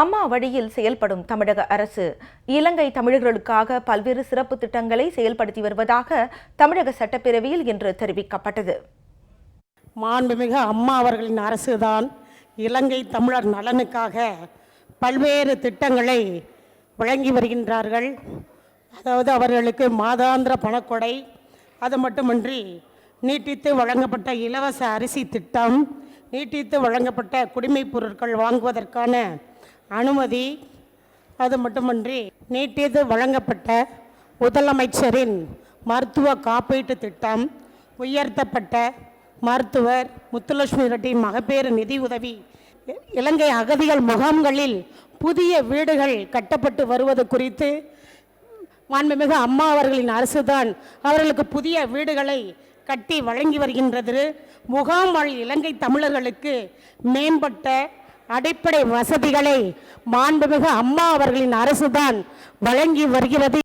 அம்மா வழியில் செயல்படும் தமிழக அரசு இலங்கை தமிழர்களுக்காக பல்வேறு சிறப்பு திட்டங்களை செயல்படுத்தி வருவதாக தமிழக சட்டப்பேரவையில் இன்று தெரிவிக்கப்பட்டது. மாண்புமிகு அம்மா அவர்களின் அரசுதான் இலங்கை தமிழர் நலனுக்காக பல்வேறு திட்டங்களை வழங்கி வருகின்றார்கள். அதாவது அவர்களுக்கு மாதாந்திர பணக்கொடை, அது மட்டுமின்றி நீட்டித்து வழங்கப்பட்ட இலவச அரிசி திட்டம், நீட்டித்து வழங்கப்பட்ட குடிமைப் பொருட்கள் வாங்குவதற்கான அனுமதி, அது மட்டுமின்றி நீட்டித்து வழங்கப்பட்ட முதலமைச்சரின் மருத்துவ காப்பீட்டு திட்டம், உயர்த்தப்பட்ட மருத்துவர் முத்துலட்சுமி ரெட்டி மகப்பேறு நிதி உதவி, இலங்கை அகதிகள் முகாம்களில் புதிய வீடுகள் கட்டப்பட்டு வருவது குறித்து மாண்புமிகு அம்மா அவர்களின் அரசுதான் அவர்களுக்கு புதிய வீடுகளை கட்டி வழங்கி வருகின்றது. முகாம் வாழ் இலங்கை தமிழர்களுக்கு மேம்பட்ட அடிப்படை வசதிகளை மாண்புமிகு அம்மா அவர்களின் அரசுதான் வழங்கி வருகிறது.